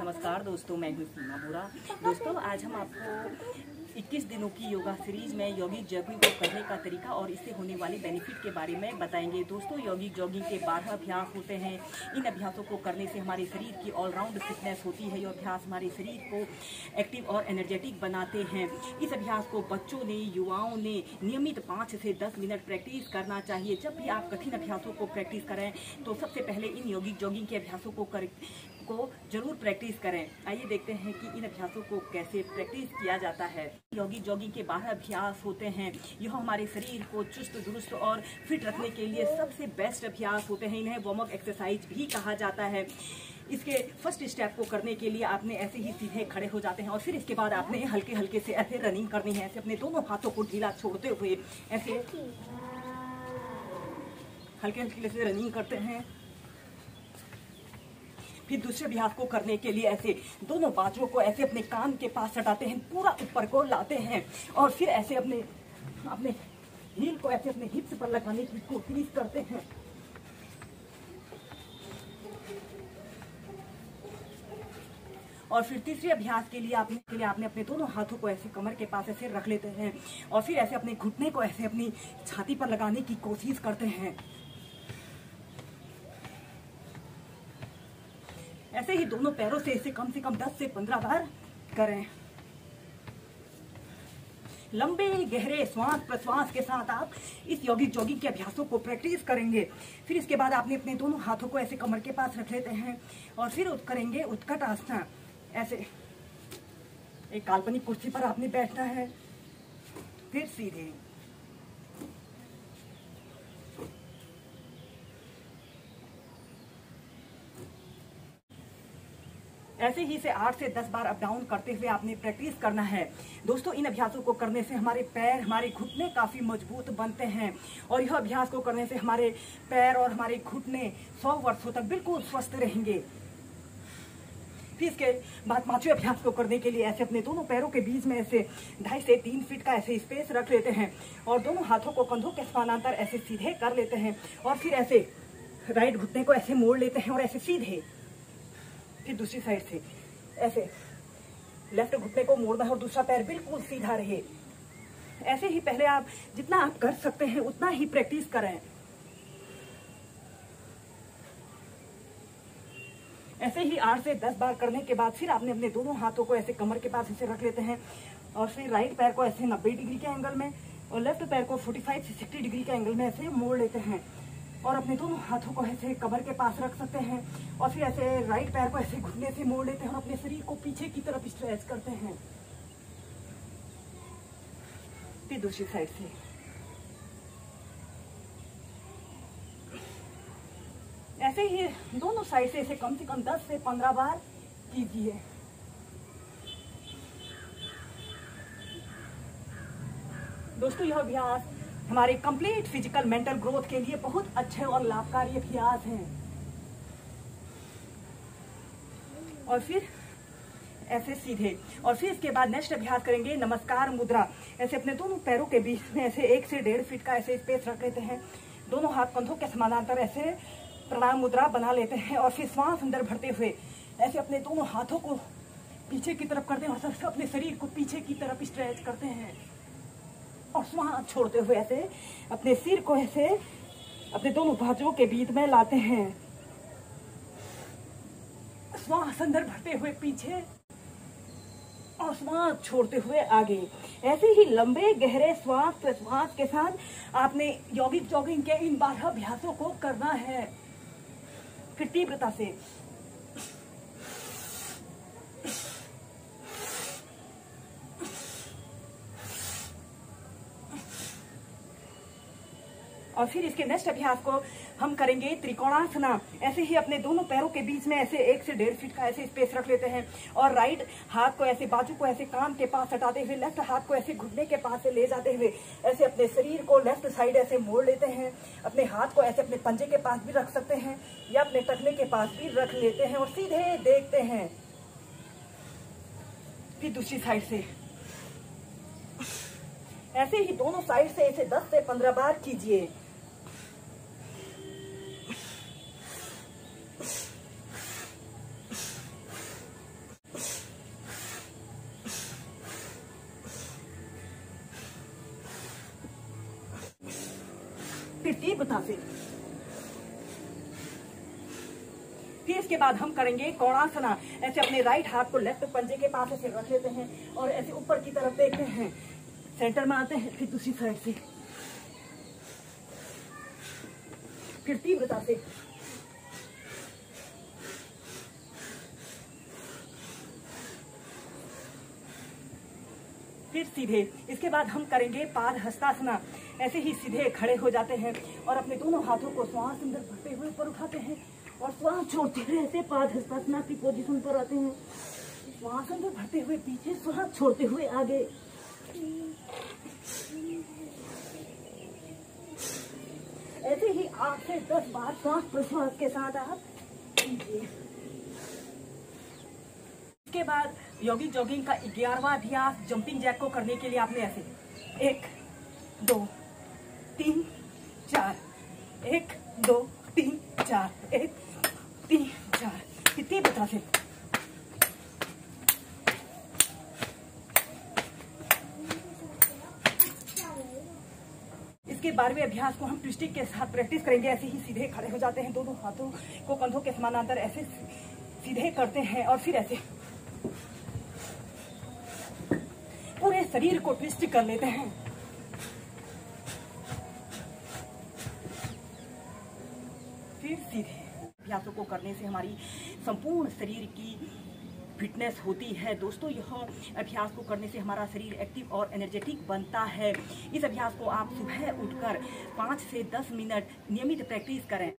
नमस्कार दोस्तों, मैं हूं सीमा बोरा। दोस्तों, आज हम आपको 21 दिनों की योगा सीरीज में यौगिक जॉगिंग को करने का तरीका और इससे होने वाली बेनिफिट के बारे में बताएंगे। दोस्तों, यौगिक जॉगिंग के 12 अभ्यास होते हैं। इन अभ्यासों को करने से हमारे शरीर की ऑलराउंड फिटनेस होती है। ये अभ्यास हमारे शरीर को एक्टिव और एनर्जेटिक बनाते हैं। इस अभ्यास को बच्चों ने, युवाओं ने नियमित 5 से 10 मिनट प्रैक्टिस करना चाहिए। जब भी आप कठिन अभ्यासों को प्रैक्टिस करें तो सबसे पहले इन यौगिक जॉगिंग के अभ्यासों को जरूर प्रैक्टिस करें। आइए देखते हैं कि इन अभ्यासों को कैसे प्रैक्टिस किया जाता है। यौगिक जॉगिंग के 12 अभ्यास होते हैं। यह हमारे शरीर को चुस्त दुरुस्त और फिट रखने के लिए सबसे बेस्ट अभ्यास होते हैं। इन्हें वार्म अप एक्सरसाइज भी कहा जाता है। इसके फर्स्ट स्टेप को करने के लिए आपने ऐसे ही सीधे खड़े हो जाते हैं और फिर इसके बाद आपने हल्के हल्के से ऐसे रनिंग करनी है। ऐसे अपने दोनों हाथों को ढीला छोड़ते हुए ऐसे हल्के हल्के से रनिंग करते हैं। फिर दूसरे अभ्यास को करने के लिए ऐसे दोनों बाजुओं को ऐसे अपने कान के पास सटाते हैं, पूरा ऊपर को लाते हैं और फिर ऐसे अपने हील को ऐसे अपने हिप्स पर लगाने की कोशिश करते हैं। और फिर तीसरे अभ्यास के लिए आपने अपने दोनों हाथों को ऐसे कमर के पास ऐसे रख लेते हैं और फिर ऐसे अपने घुटने को ऐसे अपनी छाती पर लगाने की कोशिश करते हैं। ऐसे ही दोनों पैरों से इसे कम से कम 10 से 15 बार करें। लंबे गहरे श्वास प्रश्वास के साथ आप इस यौगिक जॉगिंग के अभ्यासों को प्रैक्टिस करेंगे। फिर इसके बाद आपने अपने दोनों हाथों को ऐसे कमर के पास रख लेते हैं और फिर करेंगे उत्कट आसन। ऐसे एक काल्पनिक कुर्सी पर आपने बैठना है, फिर सीधे ऐसे ही से 8 से 10 बार अप डाउन करते हुए आपने प्रैक्टिस करना है। दोस्तों, इन अभ्यासों को करने से हमारे पैर, हमारे घुटने काफी मजबूत बनते हैं और यह अभ्यास को करने से हमारे पैर और हमारे घुटने 100 वर्षों तक बिल्कुल स्वस्थ रहेंगे। फिर इसके बाद 5वें अभ्यास को करने के लिए ऐसे अपने दोनों पैरों के बीच में ऐसे 2.5 से 3 फीट का ऐसे स्पेस रख लेते हैं और दोनों हाथों को कंधों के समानांतर ऐसे सीधे कर लेते हैं और फिर ऐसे राइट घुटने को ऐसे मोड़ लेते हैं और ऐसे सीधे। फिर दूसरी साइड से ऐसे लेफ्ट घुटने को मोड़ना है और दूसरा पैर बिल्कुल सीधा रहे। ऐसे ही पहले आप जितना आप कर सकते हैं उतना ही प्रैक्टिस करें। ऐसे ही 8 से 10 बार करने के बाद फिर आपने अपने दोनों हाथों को ऐसे कमर के पास ऐसे रख लेते हैं और फिर राइट पैर को ऐसे 90 डिग्री के एंगल में और लेफ्ट पैर को 45 से 60 डिग्री के एंगल में ऐसे मोड़ लेते हैं और अपने दोनों हाथों को ऐसे कमर के पास रख सकते हैं और फिर ऐसे राइट पैर को ऐसे घुटने से मोड़ लेते हैं और अपने शरीर को पीछे की तरफ स्ट्रेच करते हैं। फिर दूसरी साइड से ऐसे ही दोनों साइड से इसे कम से कम 10 से 15 बार कीजिए। दोस्तों, यह अभ्यास हमारे कंप्लीट फिजिकल मेंटल ग्रोथ के लिए बहुत अच्छे और लाभकारी अभ्यास हैं। और फिर ऐसे सीधे और फिर इसके बाद नेक्स्ट अभ्यास करेंगे नमस्कार मुद्रा। ऐसे अपने दोनों पैरों के बीच में ऐसे 1 से 1.5 फीट का ऐसे स्पेस रख लेते हैं। दोनों हाथ कंधों के समानांतर ऐसे प्रणाम मुद्रा बना लेते हैं और फिर श्वास अंदर भरते हुए ऐसे अपने दोनों हाथों को पीछे की तरफ करते हैं और अपने शरीर को पीछे की तरफ स्ट्रेच करते हैं और श्वास छोड़ते हुए ऐसे अपने सिर को ऐसे अपने दोनों बाजुओं के बीच में लाते हैं। श्वास अंदर भरते हुए पीछे और श्वास छोड़ते हुए आगे। ऐसे ही लंबे गहरे श्वास प्रश्वास के साथ आपने यौगिक जॉगिंग के इन 12 अभ्यासों को करना है। फिर तीव्रता से और फिर इसके नेक्स्ट अभ्यास को हम करेंगे त्रिकोणासना। ऐसे ही अपने दोनों पैरों के बीच में ऐसे 1 से 1.5 फीट का ऐसे स्पेस रख लेते हैं और राइट हाथ को ऐसे बाजू को ऐसे कान के पास हटाते हुए लेफ्ट हाथ को ऐसे घुटने के पास से ले जाते हुए ऐसे अपने शरीर को लेफ्ट साइड ऐसे मोड़ लेते हैं। अपने हाथ को ऐसे अपने पंजे के पास भी रख सकते हैं या अपने टखने के पास भी रख लेते हैं और सीधे देखते हैं। फिर दूसरी साइड से ऐसे ही दोनों साइड से इसे 10 से 15 बार कीजिए। फिर तीव्रता से। फिर इसके बाद हम करेंगे कोणासना। ऐसे अपने राइट हाथ को लेफ्ट पंजे के पास ऐसे रख लेते हैं और ऐसे ऊपर की तरफ देखते हैं, सेंटर में आते हैं, फिर दूसरी साइड से, फिर तीव्रता से। फिर सीधे। इसके बाद हम करेंगे पाद हस्तासना। ऐसे ही सीधे खड़े हो जाते हैं और अपने दोनों हाथों को श्वास अंदर भरते हुए ऊपर उठाते हैं और श्वास छोड़ते हुए ऐसे पाद हस्तासना की पोजीशन पर आते हैं। श्वास अंदर भरते हुए पीछे, श्वास छोड़ते हुए आगे। ऐसे ही 8 से 10 बार श्वास प्रश्वास के साथ आप कीजिए। इसके बाद यौगिक जॉगिंग का 11वां अभ्यास जंपिंग जैक को करने के लिए आपने ऐसे 1 2 3 4 1 2 3 4 1 3 4 कितनी बता से। इसके 12वें अभ्यास को हम ट्विस्टिंग के साथ प्रैक्टिस करेंगे। ऐसे ही सीधे खड़े हो जाते हैं, दोनों हाथों को कंधों के समानांतर ऐसे सीधे करते हैं और फिर ऐसे पूरे शरीर को ट्विस्ट कर लेते हैं। फिर सीधे। अभ्यासों को करने से हमारी संपूर्ण शरीर की फिटनेस होती है। दोस्तों, यह अभ्यास को करने से हमारा शरीर एक्टिव और एनर्जेटिक बनता है। इस अभ्यास को आप सुबह उठकर 5 से 10 मिनट नियमित प्रैक्टिस करें।